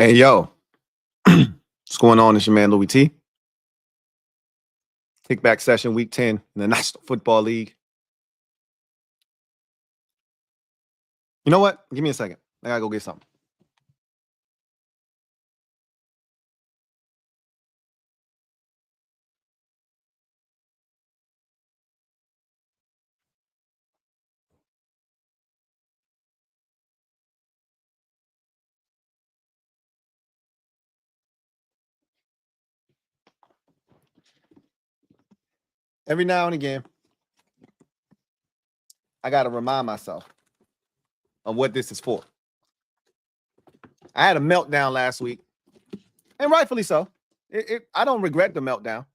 Hey, yo, what's going on? It's your man, Louie T. Kickback session, week 10 in the National Football League. You know what? Give me a second. I gotta go get something. Every now and again, I gotta remind myself of what this is for. I had a meltdown last week, and rightfully so. I don't regret the meltdown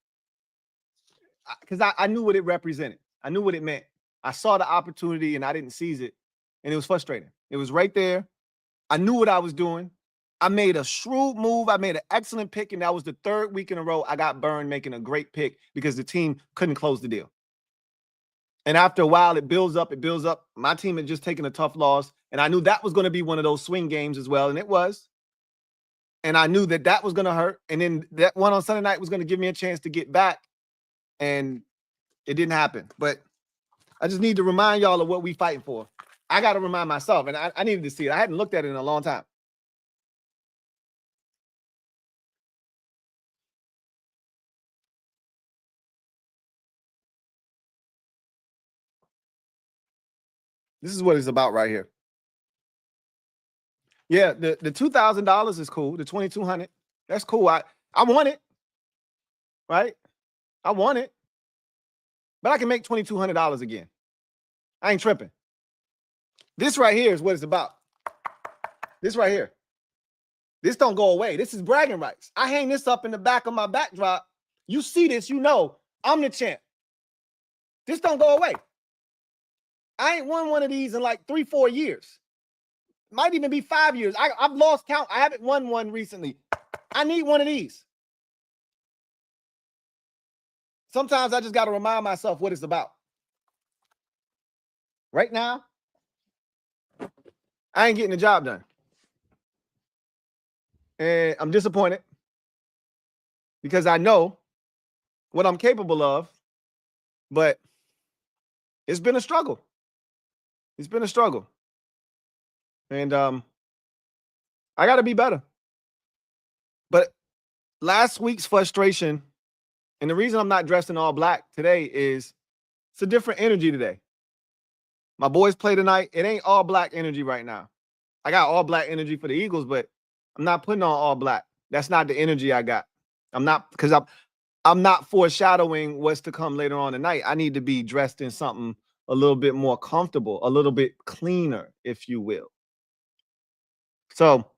because I knew what it represented. I knew what it meant. I saw the opportunity and I didn't seize it, and it was frustrating. It was right there. I knew what I was doing. I made a shrewd move. I made an excellent pick, and that was the third week in a row I got burned making a great pick because the team couldn't close the deal. And after a while, it builds up, it builds up. My team had just taken a tough loss, and I knew that was going to be one of those swing games as well, and it was. And I knew that that was going to hurt, and then that one on Sunday night was going to give me a chance to get back, and it didn't happen. But I just need to remind y'all of what we fighting for. I got to remind myself, and I needed to see it. I hadn't looked at it in a long time. This is what it's about right here. Yeah, the $2,000 is cool. The $2,200, that's cool. I want it, right? I want it, but I can make $2,200 again. I ain't tripping. This right here is what it's about. This right here. This don't go away. This is bragging rights. I hang this up in the back of my backdrop. You see this, you know I'm the champ. This don't go away. I ain't won one of these in like 3-4 years. Might even be 5 years. I've lost count. I haven't won one recently. I need one of these. Sometimes I just got to remind myself what it's about. Right now, I ain't getting the job done. And I'm disappointed because I know what I'm capable of, but it's been a struggle. It's been a struggle. And I got to be better. But last week's frustration, and the reason I'm not dressed in all black today is it's a different energy today. My boys play tonight. It ain't all black energy right now. I got all black energy for the Eagles, but I'm not putting on all black. That's not the energy I got. I'm not, because I'm not foreshadowing what's to come later on tonight. I need to be dressed in something a little bit more comfortable, a little bit cleaner, if you will. So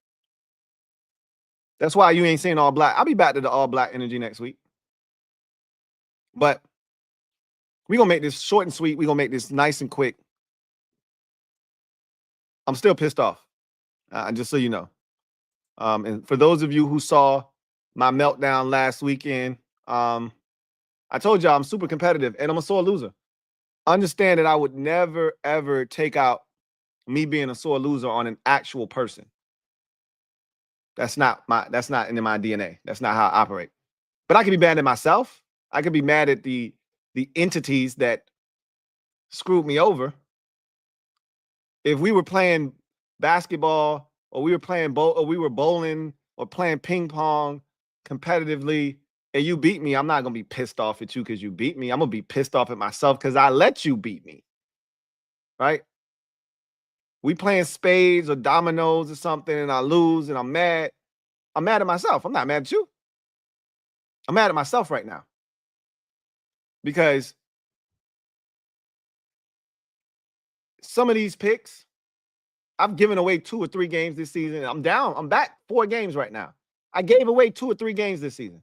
that's why you ain't seeing all black. I'll be back to the all black energy next week. But we're going to make this short and sweet. We're going to make this nice and quick. I'm still pissed off, just so you know. And for those of you who saw my meltdown last weekend, I told y'all I'm super competitive and I'm a sore loser. Understand that I would never, ever take out me being a sore loser on an actual person. That's not in my DNA. That's not how I operate. But I can be mad at myself. I could be mad at the entities that screwed me over. If we were playing basketball or we were playing or we were bowling or playing ping pong competitively and you beat me, I'm not going to be pissed off at you because you beat me. I'm going to be pissed off at myself because I let you beat me. Right? We playing spades or dominoes or something and I lose and I'm mad. I'm mad at myself. I'm not mad at you. I'm mad at myself right now. Because some of these picks, I've given away 2 or 3 games this season. I'm down. I'm back 4 games right now. I gave away 2 or 3 games this season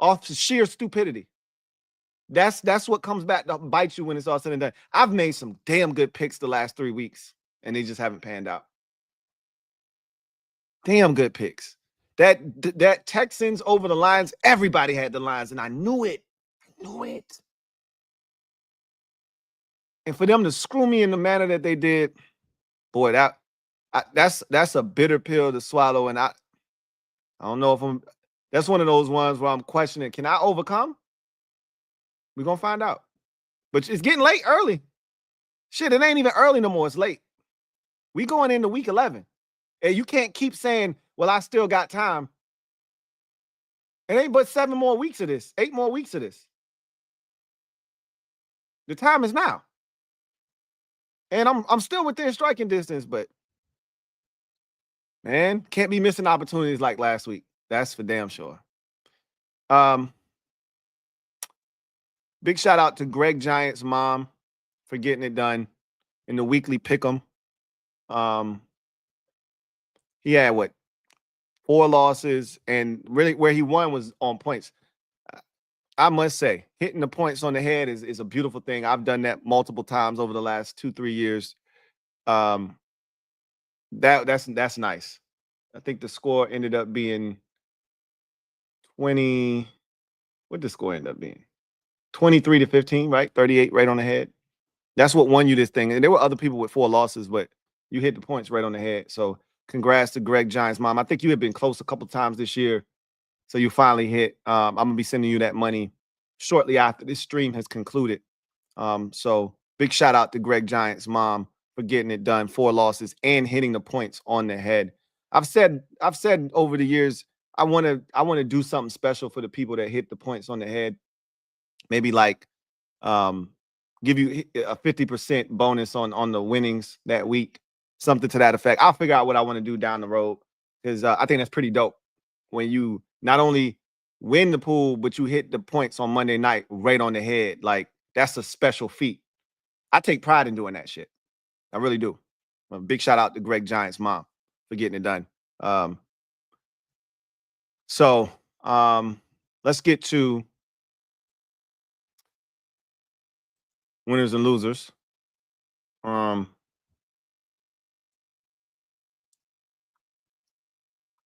off sheer stupidity. That's what comes back to bite you when it's all said and done. I've made some damn good picks the last 3 weeks, and they just haven't panned out. Damn good picks. That Texans over the Lions, everybody had the Lions, and I knew it. I knew it. And for them to screw me in the manner that they did, boy, that's a bitter pill to swallow. And I don't know if I'm. That's one of those ones where I'm questioning. Can I overcome? We're gonna find out. But it's getting late early. Shit, it ain't even early no more. It's late. We going into week 11. And you can't keep saying, well, I still got time. It ain't but 7 more weeks of this, 8 more weeks of this. The time is now. And I'm still within striking distance, but man, can't be missing opportunities like last week. That's for damn sure. Big shout out to Greg Giant's mom for getting it done in the weekly pick'em. He had what, 4 losses, and really where he won was on points. I must say, hitting the points on the head is a beautiful thing. I've done that multiple times over the last 2-3 years. That's nice. I think the score ended up being 20. What did the score end up being? 23-15, right? 38 right on the head. That's what won you this thing. And there were other people with 4 losses, but you hit the points right on the head. So congrats to Greg Giant's mom. I think you had been close a couple times this year. So you finally hit. I'm going to be sending you that money shortly after this stream has concluded. So big shout out to Greg Giant's mom for getting it done, 4 losses and hitting the points on the head. I've said over the years, I want to do something special for the people that hit the points on the head. Maybe like give you a 50% bonus on the winnings that week, something to that effect. I'll figure out what I want to do down the road, because I think that's pretty dope when you not only win the pool, but you hit the points on Monday night right on the head. Like, that's a special feat. I take pride in doing that shit. I really do. A big shout out to Greg Giant's mom for getting it done. So let's get to winners and losers.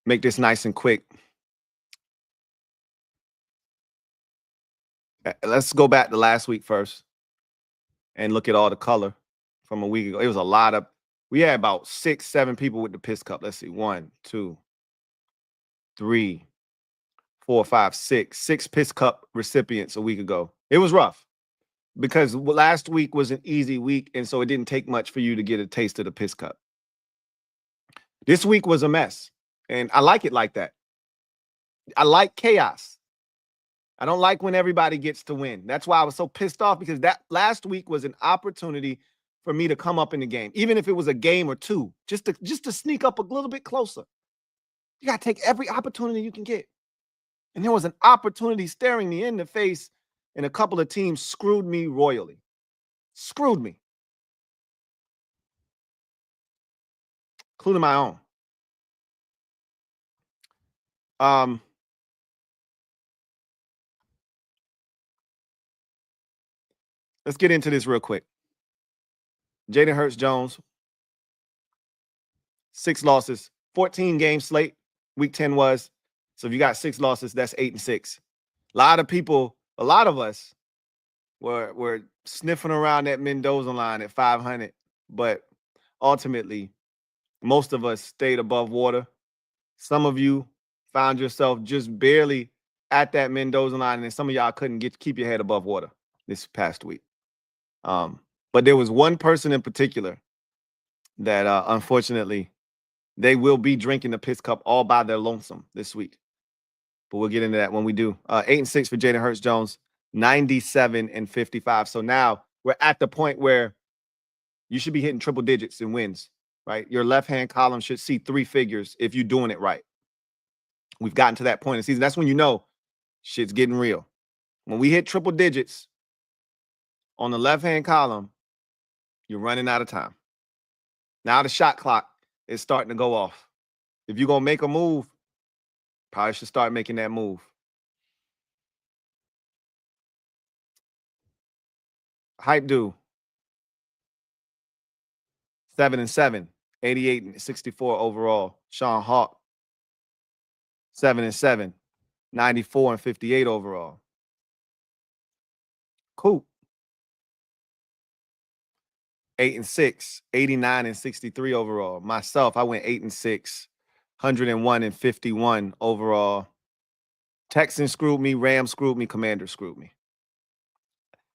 Make this nice and quick. Let's go back to last week first and look at all the color from a week ago. It was a lot of, we had about 6, 7 people with the piss cup. Let's see, 1, 2, 3, 4, 5, 6. 6 piss cup recipients a week ago. It was rough because last week was an easy week, and so it didn't take much for you to get a taste of the piss cup. This week was a mess, and I like it like that. I like chaos. I don't like when everybody gets to win. That's why I was so pissed off, because that last week was an opportunity for me to come up in the game, even if it was a game or 2, just to sneak up a little bit closer. You got to take every opportunity you can get. And there was an opportunity staring me in the face, and a couple of teams screwed me royally. Screwed me. Including my own. Let's get into this real quick. Jaden Hurts-Jones, 6 losses, 14 game slate. Week 10 was. So if you got 6 losses, that's 8-6. A lot of us were sniffing around that Mendoza line at 500, but ultimately, most of us stayed above water. Some of you found yourself just barely at that Mendoza line, and some of y'all couldn't keep your head above water this past week. But there was one person in particular that unfortunately, they will be drinking the piss cup all by their lonesome this week. But we'll get into that when we do. 8-6 for Jaden Hurts-Jones, 97-55. So now we're at the point where you should be hitting triple digits in wins, right? Your left-hand column should see 3 figures if you're doing it right. We've gotten to that point in the season. That's when you know shit's getting real. When we hit triple digits on the left-hand column, you're running out of time. Now the shot clock is starting to go off. If you're going to make a move, probably should start making that move. Hype dude, 7-7, 88-64 overall. Sean Hawk, 7-7, 94-58 overall. Cool. 8-6, 89-63 overall. Myself, I went 8-6, 101 and 51 overall. Texans screwed me, Rams screwed me, Commanders screwed me.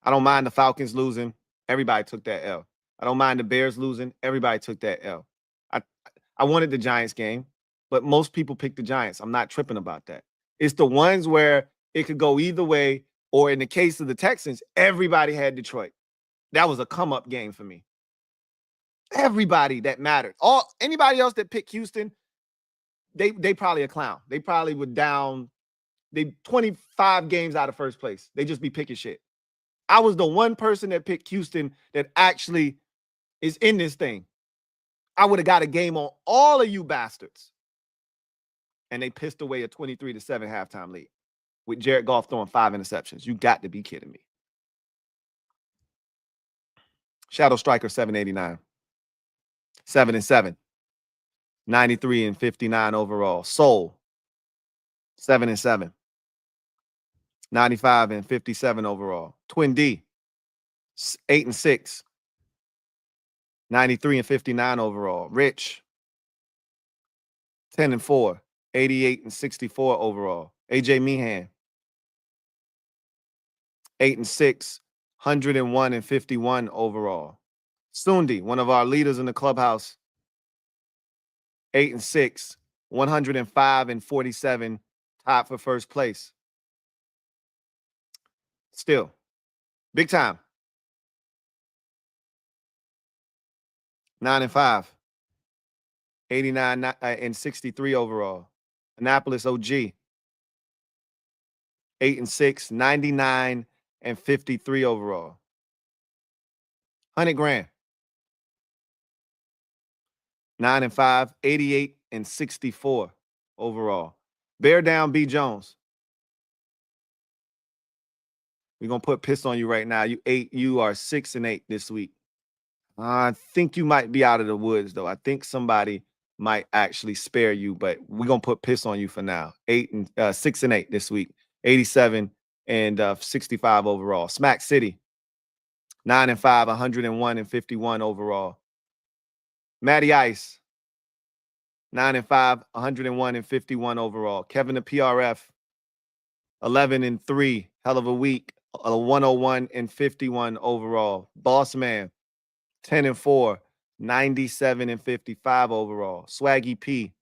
I don't mind the Falcons losing. Everybody took that L. I don't mind the Bears losing. Everybody took that L. I wanted the Giants game, but most people picked the Giants. I'm not tripping about that. It's the ones where it could go either way, or in the case of the Texans, everybody had Detroit. That was a come-up game for me. Everybody that mattered. Anybody else that picked Houston, they probably a clown. They probably were down. They 25 games out of first place. They just be picking shit. I was the one person that picked Houston that actually is in this thing. I would have got a game on all of you bastards. And they pissed away a 23-7 halftime lead with Jared Goff throwing 5 interceptions. You got to be kidding me. Shadow Striker 789. 7-7. 93 and 59 overall. Soul 7-7. 95 and 57 overall. Twin D 8-6. 93 and 59 overall. Rich 10-4. 88 and 64 overall. AJ Meehan 8-6. 101 and 51 overall. Sundi, one of our leaders in the clubhouse, 8-6. 105 and 47, tied for first place. Still, big time. 9-5. 89 and 63 overall. Annapolis OG. 8-6. 99 and 53 overall. 100 grand. 9-5. 88 and 64 overall. Bear down B Jones. We're gonna put piss on you right now. You are 6-8 this week. I think you might be out of the woods though. I think somebody might actually spare you, but we're gonna put piss on you for now. 6-8 this week. 87 and 65 overall. Smack City 9-5, 101 and 51 overall. Matty Ice 9-5, 101 and 51 overall. Kevin the PRF 11-3, hell of a week. 101 and 51 overall. Boss Man 10-4, 97 and 55 overall. Swaggy P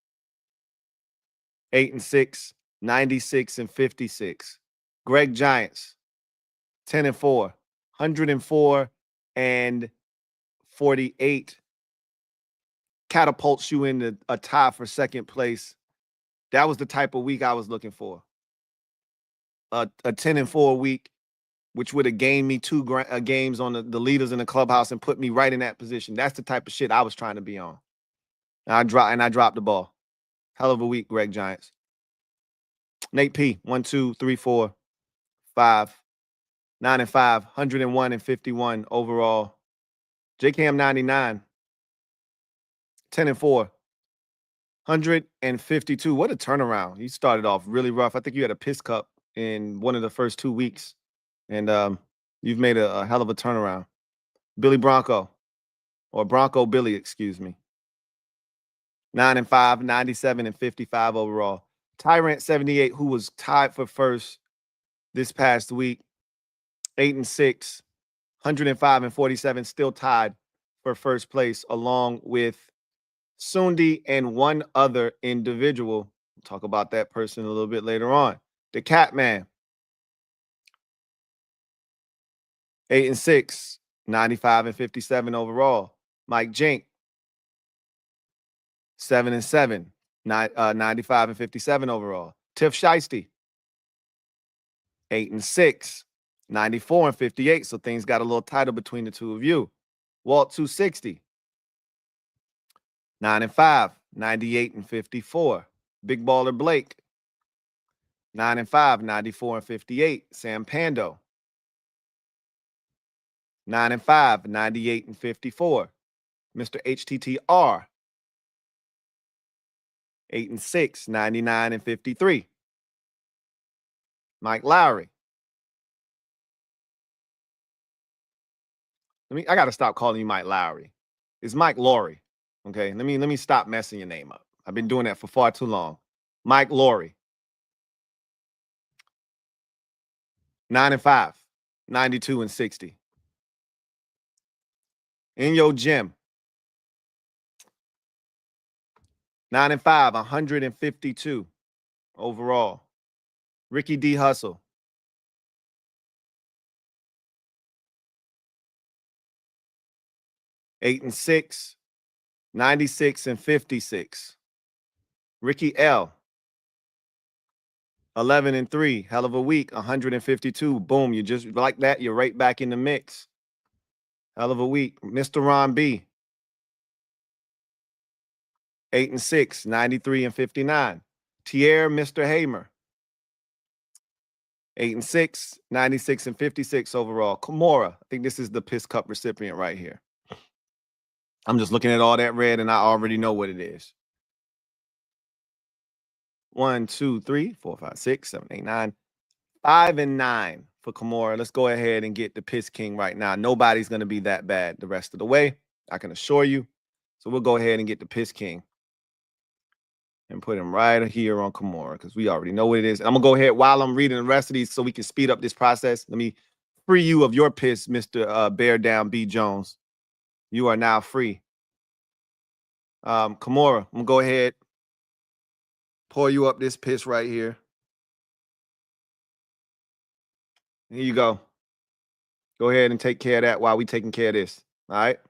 8-6, 96 and 56. Greg Giants 10-4, 104 and 48. Catapults you into a tie for second place. That was the type of week I was looking for. A 10-4 week, which would have gained me 2 games on the leaders in the clubhouse and put me right in that position. That's the type of shit I was trying to be on. And I dropped the ball. Hell of a week, Greg Giants. Nate P, 1, 2, 3, 4, 5, 9-5, 101 and 51 overall. JKM 99, 10-4, 152. What a turnaround. You started off really rough. I think you had a piss cup in one of the first 2 weeks. And you've made a hell of a turnaround. Billy Bronco, or Bronco Billy, excuse me. 9-5, 97 and 55 overall. Tyrant 78, who was tied for first this past week. 8-6, 105 and 47, still tied for first place, along with Sundi and one other individual. We'll talk about that person a little bit later on. The Catman. 8-6, 95 and 57 overall. Mike Jink, 7-7, 95 and 57 overall. Tiff Shiesty, 8-6, 94 and 58. So things got a little tighter between the two of you. Walt 260, 9-5, 98 and 54. Big Baller Blake, 9-5, 94 and 58. Sam Pando, 9-5, 98 and 54. Mr. HTTR, 8-6, 99 and 53. Mike Lowry. I gotta stop calling you Mike Lowry. It's Mike Laurie. Okay, let me stop messing your name up. I've been doing that for far too long. Mike Laurie. 9-5, 92 and 60. In your gym. 9-5, 152 overall. Ricky D. Hustle. 8-6, 96 and 56. Ricky L. 11-3, hell of a week, 152. Boom, you just like that, you're right back in the mix. Hell of a week. Mr. Ron B. 8-6, 93 and 59. Tierre Mr. Hamer. 8-6, 96 and 56 overall. Kimura, I think this is the Piss Cup recipient right here. I'm just looking at all that red and I already know what it is. 1, 2, 3, 4, 5, 6, 7, 8, 9. 5-9 for Kimura. Let's go ahead and get the Piss King right now. Nobody's going to be that bad the rest of the way, I can assure you. So we'll go ahead and get the Piss King and put him right here on Kimura because we already know what it is. And I'm going to go ahead while I'm reading the rest of these so we can speed up this process. Let me free you of your piss, Mr. Bear Down B. Jones. You are now free. Kimura, I'm going to go ahead, pour you up this piss right here. Here you go. Go ahead and take care of that while we taking care of this. All right.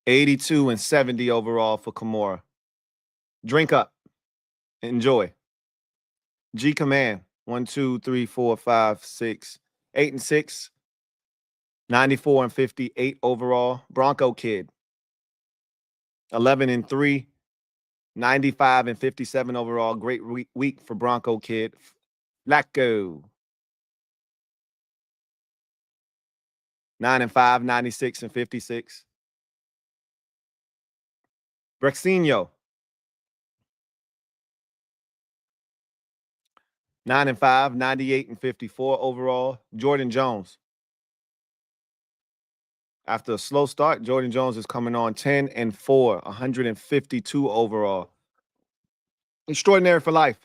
82 and 70 overall for Kimura. Drink up. Enjoy. G Command. 1, 2, 3, 4, 5, 6, 8-6. 94 and 58 overall. Bronco Kid. 11-3. 95 and 57 overall. Great week for Bronco Kid. Flacco. 9-5, 96 and 56. Brexinho. 9-5, 98 and 54 overall. Jordan Jones. After a slow start, Jordan Jones is coming on 10-4, 152 overall. Extraordinary for life.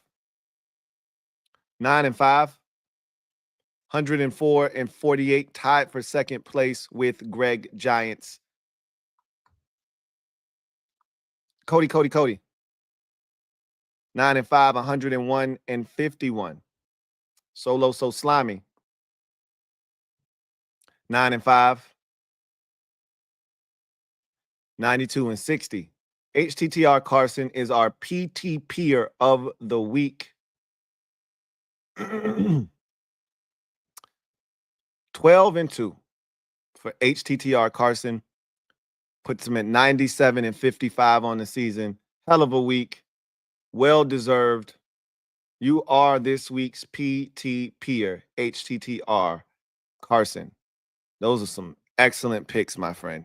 9-5, 104 and 48, tied for second place with Greg Giants. Cody. 9-5, 101 and 51. Solo So Slimy. 9-5, 92 and 60. HTTR Carson is our PT peer of the week. 12-2 for HTTR Carson. Puts him at 97 and 55 on the season. Hell of a week. Well deserved. You are this week's PT peer, HTTR Carson. Those are some excellent picks, my friend.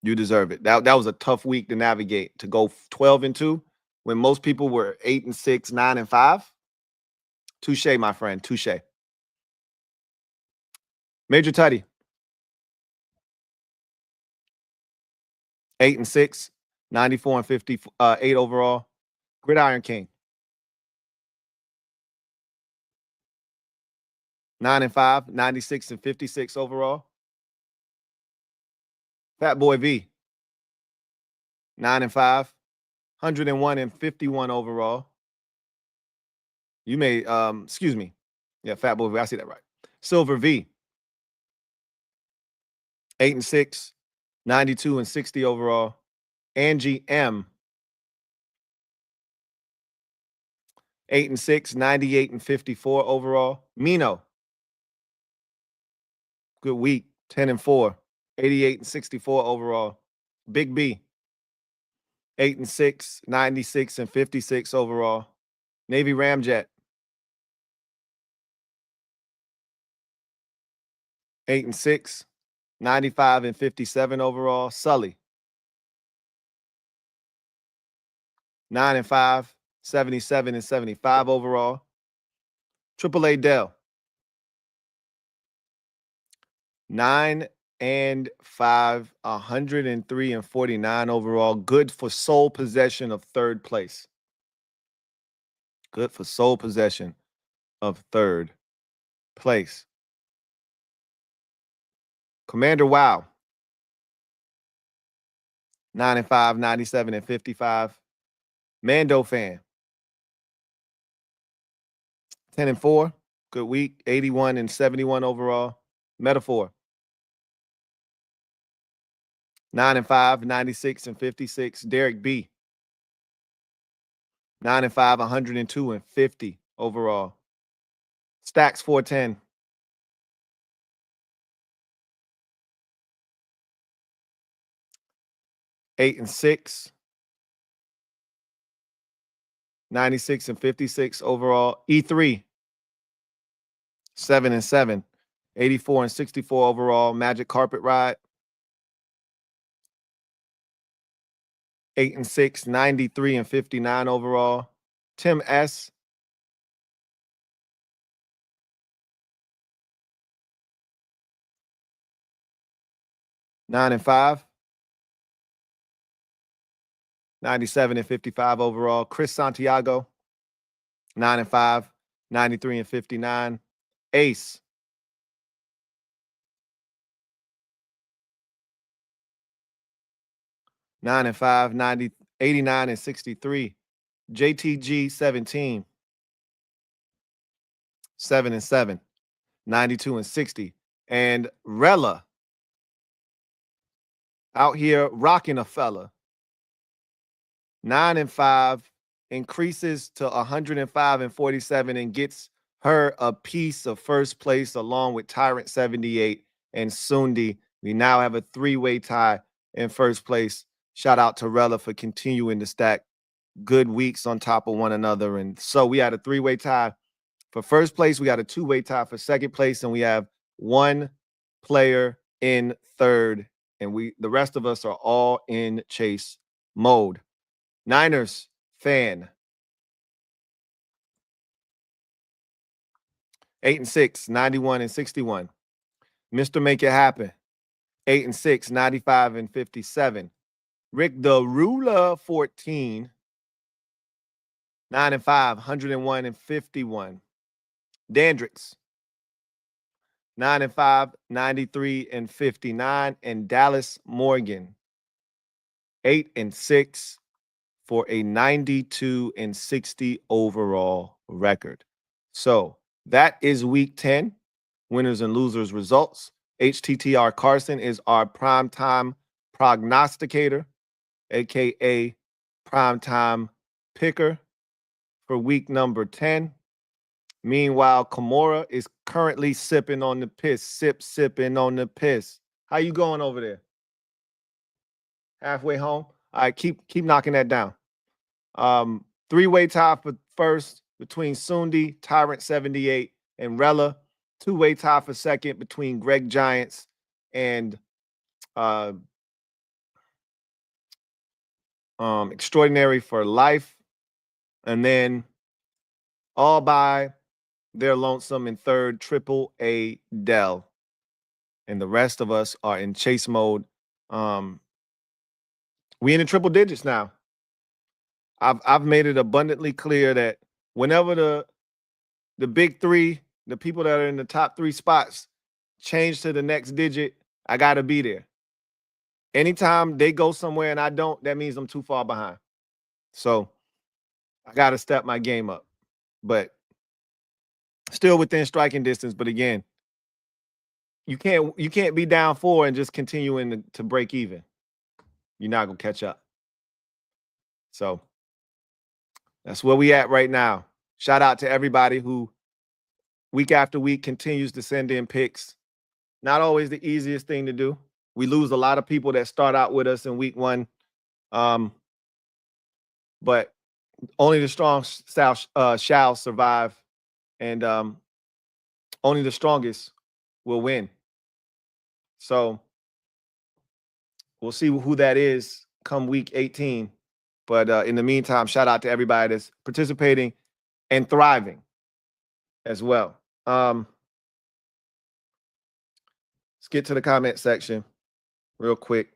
You deserve it. That was a tough week to navigate, to go 12-2 when most people were 8-6, 9-5. Touche, my friend. Touche. Major Tutty. 8-6, 94 and 58 overall. Gridiron King. 9-5, 96 and 56 overall. Fat Boy V. 9-5, 101 and 51 overall. You may, excuse me. Yeah, Fat Boy V, I see that right. Silver V. 8-6, 92 and 60 overall. Angie M. 8-6, 98 and 54 overall. Mino. Good week. 10-4, 88 and 64 overall. Big B. 8-6, 96 and 56 overall. Navy Ramjet. 8-6, 95 and 57 overall. Sully. 9-5, 77 and 75 overall. AAA Dell. 9-5, 105, 103 and 49 overall. Good for sole possession of third place. Good for sole possession of third place. Commander Wow. 9 and 5, 97 and 55. Mando Fan. 10 and 4. Good week. 81 and 71 overall. Metaphor. 9 and 5, 96 and 56. Derek B. 9 and 5, 102 and 50 overall. Stacks 410. 8 and 6. 96 and 56 overall. E3. 7 and 7. 84 and 64 overall. Magic Carpet Ride. 8 and 6. 93 and 59 overall. Tim S. 9 and 5. 97 and 55 overall. Chris Santiago. 9 and 5. 93 and 59. Ace. 9 and 5, 89 and 63. JTG 17. 7 and 7. 92 and 60. And Rella out here rocking a fella. 9 and 5, increases to 105 and 47 and gets her a piece of first place along with Tyrant 78 and Sundi. We now have a 3-way tie in first place. Shout out to Rella for continuing to stack good weeks on top of one another. And so we had a 3-way tie for first place. We got a 2-way tie for second place, and we have one player in third. And the rest of us are all in chase mode. Niners fan. 8 and 6, 91 and 61. Mr. Make It Happen. 8 and 6, 95 and 57. Rick the Ruler 14. 9 and 5, 101 and 51. Dandrix. 9 and 5, 93 and 59. And Dallas Morgan. 8 and 6 for a 92 and 60 overall record. So that is week 10, winners and losers results. HTTR Carson is our primetime prognosticator, aka primetime picker for week number 10. Meanwhile, Kimura is currently sipping on the piss, sipping on the piss. How you going over there? Halfway home? All right, keep knocking that down. 3-way tie for first between Sundi, Tyrant 78, and Rella. 2-way tie for second between Greg Giants and Extraordinary for Life. And then all by their lonesome in third, Triple A Dell. And the rest of us are in chase mode. We in the triple digits now. I've made it abundantly clear that whenever the big three, the people that are in the top 3 spots, change to the next digit, I gotta be there. Anytime they go somewhere and I don't, that means I'm too far behind. So I gotta step my game up. But still within striking distance. But again, you can't be down 4 and just continuing to break even. You're not gonna catch up. So that's where we at right now. Shout out to everybody who week after week continues to send in picks. Not always the easiest thing to do. We lose a lot of people that start out with us in week 1. But only the strong shall survive. And only the strongest will win. So we'll see who that is come week 18. But in the meantime, shout out to everybody that's participating and thriving as well. Let's get to the comment section real quick.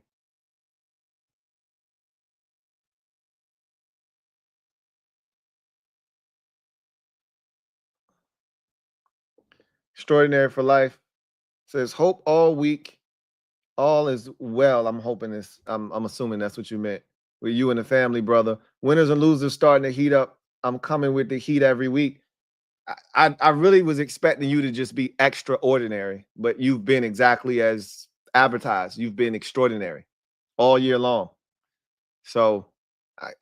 Extraordinary for life says hope all week. All is well. I'm hoping this. I'm assuming that's what you meant with you and the family, brother. Winners and losers starting to heat up. I'm coming with the heat every week. I really was expecting you to just be extraordinary, but you've been exactly as advertised. You've been extraordinary all year long. So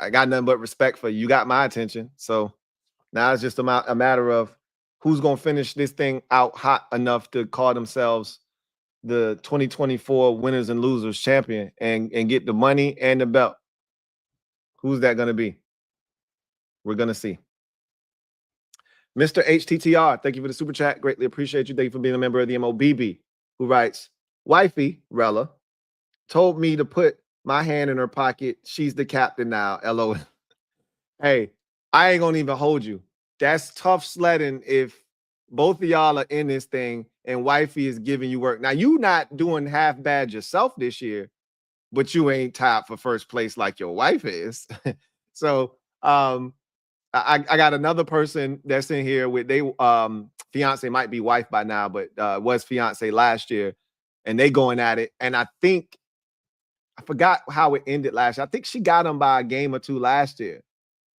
I got nothing but respect for you. You got my attention. So now it's just a matter of who's going to finish this thing out hot enough to call themselves the 2024 winners and losers champion and get the money and the belt. Who's that going to be? We're going to see. Mr. HTTR, thank you for the super chat. Greatly appreciate you. Thank you for being a member of the MOBB, who writes, wifey, Rella, told me to put my hand in her pocket. She's the captain now. LOL. Hey, I ain't going to even hold you. That's tough sledding if both of y'all are in this thing and wifey is giving you work. Now, you not doing half bad yourself this year, but you ain't tied for first place like your wife is. So I got another person that's in here with they fiance might be wife by now, but was fiance last year, and they going at it. And I think I forgot how it ended last year. I think she got him by a game or two last year.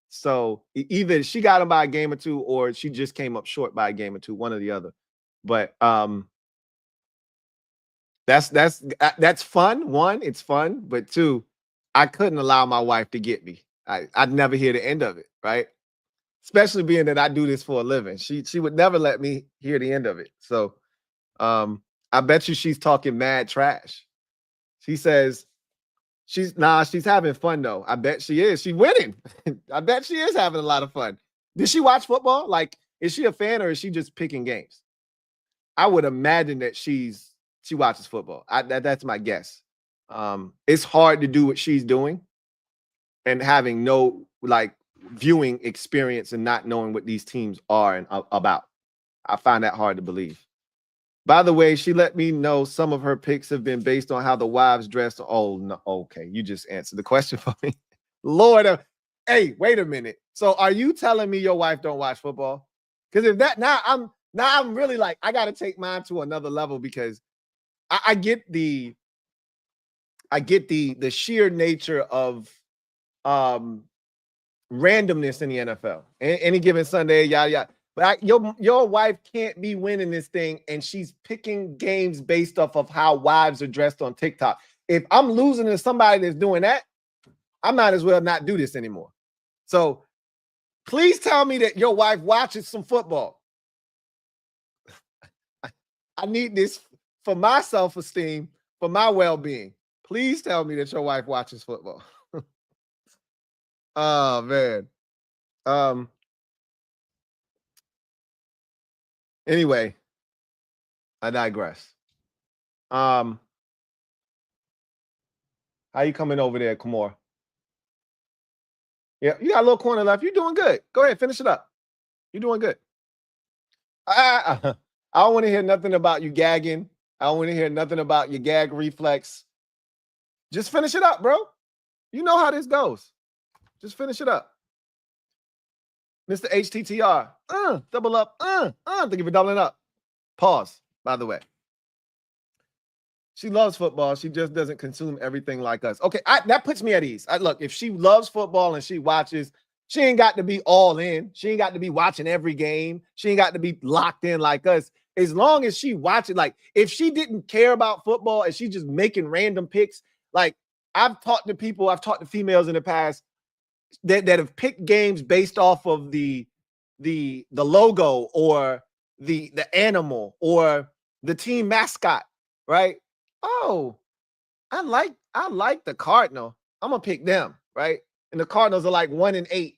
So either she got him by a game or two, or she just came up short by a game or two, one or the other. But that's fun. One, it's fun, but two, I couldn't allow my wife to get me. I'd never hear the end of it, right? Especially being that I do this for a living. She would never let me hear the end of it. So I bet you she's talking mad trash. She says she's having fun though. I bet she is. She's winning. I bet she is having a lot of fun. Did she watch football? Like, is she a fan or is she just picking games? I would imagine that she watches football. That's my guess. It's hard to do what she's doing and having no like viewing experience and not knowing what these teams are and about. I find that hard to believe. By the way, she let me know some of her picks have been based on how the wives dressed. Oh, no. Okay. You just answered the question for me. Lord, hey, wait a minute. So are you telling me your wife don't watch football? Because if that now I'm really like, I got to take mine to another level because I get the sheer nature of randomness in the NFL. Any given Sunday, yada yada. But your wife can't be winning this thing, and she's picking games based off of how wives are dressed on TikTok. If I'm losing to somebody that's doing that, I might as well not do this anymore. So please tell me that your wife watches some football. I need this for my self-esteem, for my well-being. Please tell me that your wife watches football. Oh man. Anyway, I digress. How you coming over there, Kamor? Yeah, you got a little corner left. You're doing good. Go ahead, finish it up. You're doing good. I don't want to hear nothing about you gagging. I don't want to hear nothing about your gag reflex. Just finish it up, bro. You know how this goes. Just finish it up. Mr. HTTR. Double up. Thank you for doubling up. Pause, by the way. She loves football. She just doesn't consume everything like us. Okay, that puts me at ease. Look, if she loves football and she watches, she ain't got to be all in. She ain't got to be watching every game. She ain't got to be locked in like us. As long as she watches, like if she didn't care about football and she just making random picks, like I've talked to females in the past that have picked games based off of the logo or the animal or the team mascot, right? Oh, I like the Cardinal. I'm gonna pick them, right? And the Cardinals are like 1-8.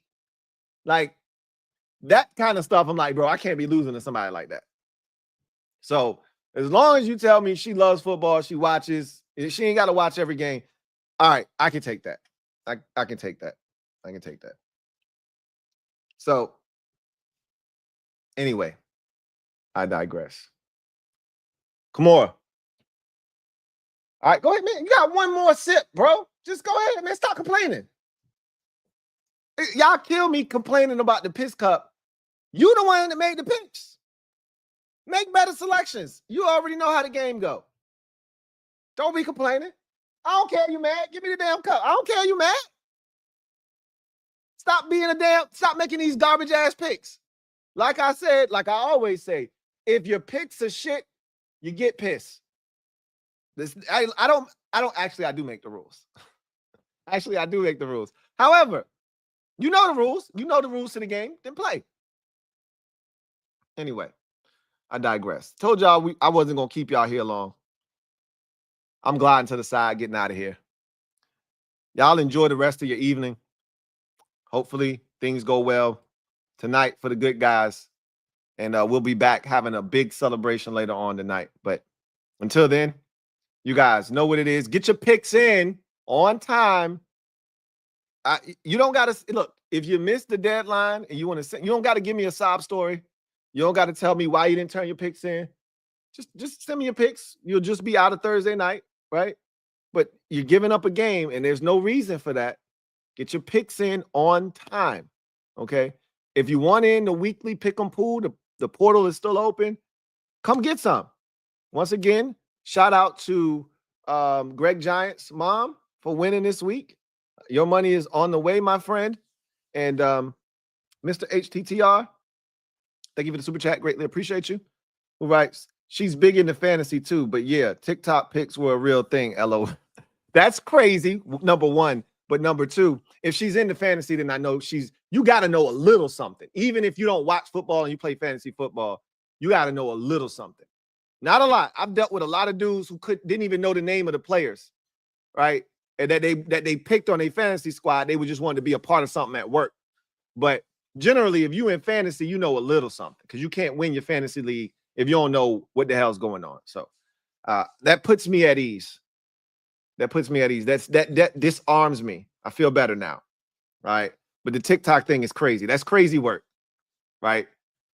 Like that kind of stuff. I'm like, bro, I can't be losing to somebody like that. So as long as you tell me she loves football, she watches, she ain't got to watch every game. All right, I can take that. I can take that. I can take that. So anyway, I digress. Kamora, All right, go ahead, man. You got one more sip, bro. Just go ahead, man. Stop complaining. Y'all kill me complaining about the piss cup. You the one that made the picks. Make better selections. You already know how the game go. Don't be complaining. I don't care you mad. Give me the damn cup. I don't care you mad. Stop making these garbage ass picks. Like I said, like I always say, if your picks are shit, you get pissed. I do make the rules. Actually, I do make the rules. However, you know the rules. You know the rules to the game. Then play. Anyway, I digress. Told y'all I wasn't going to keep y'all here long. I'm gliding to the side, getting out of here. Y'all enjoy the rest of your evening. Hopefully, things go well tonight for the good guys. And we'll be back having a big celebration later on tonight. But until then, you guys know what it is. Get your picks in on time. You don't got to look. If you missed the deadline and you want to, you don't got to give me a sob story. You don't got to tell me why you didn't turn your picks in. Just send me your picks. You'll just be out of Thursday night, right? But you're giving up a game, and there's no reason for that. Get your picks in on time, okay? If you want in the weekly pick 'em pool, the portal is still open. Come get some. Once again, shout out to Greg Giant's mom for winning this week. Your money is on the way, my friend. And Mr. HTTR, thank you for the super chat. Greatly appreciate you. Who writes, she's big into fantasy too, but yeah, TikTok picks were a real thing. LO. That's crazy, number one. But number two, if she's into fantasy, then I know you got to know a little something. Even if you don't watch football and you play fantasy football, you got to know a little something. Not a lot. I've dealt with a lot of dudes who didn't even know the name of the players, right? And that they picked on a fantasy squad. They would just want to be a part of something at work. But generally, if you in fantasy, you know a little something because you can't win your fantasy league if you don't know what the hell's going on. So that puts me at ease. That puts me at ease. That disarms me. I feel better now, right? But the TikTok thing is crazy. That's crazy work, right?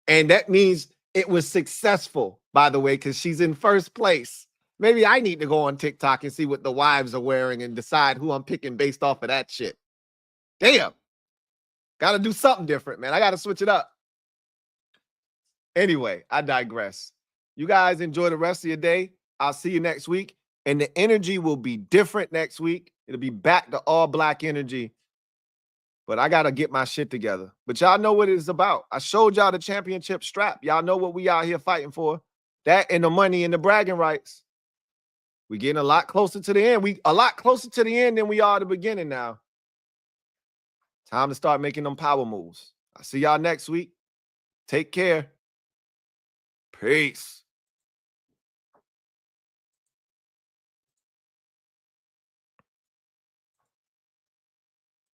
And that means it was successful, by the way, because she's in first place. Maybe I need to go on TikTok and see what the wives are wearing and decide who I'm picking based off of that shit. Damn. Got to do something different, man. I got to switch it up. Anyway, I digress. You guys enjoy the rest of your day. I'll see you next week. And the energy will be different next week. It'll be back to all black energy. But I got to get my shit together. But y'all know what it's about. I showed y'all the championship strap. Y'all know what we out here fighting for. That and the money and the bragging rights. We're getting a lot closer to the end. We a lot closer to the end than we are at the beginning now. Time to start making them power moves. I'll see y'all next week. Take care. Peace.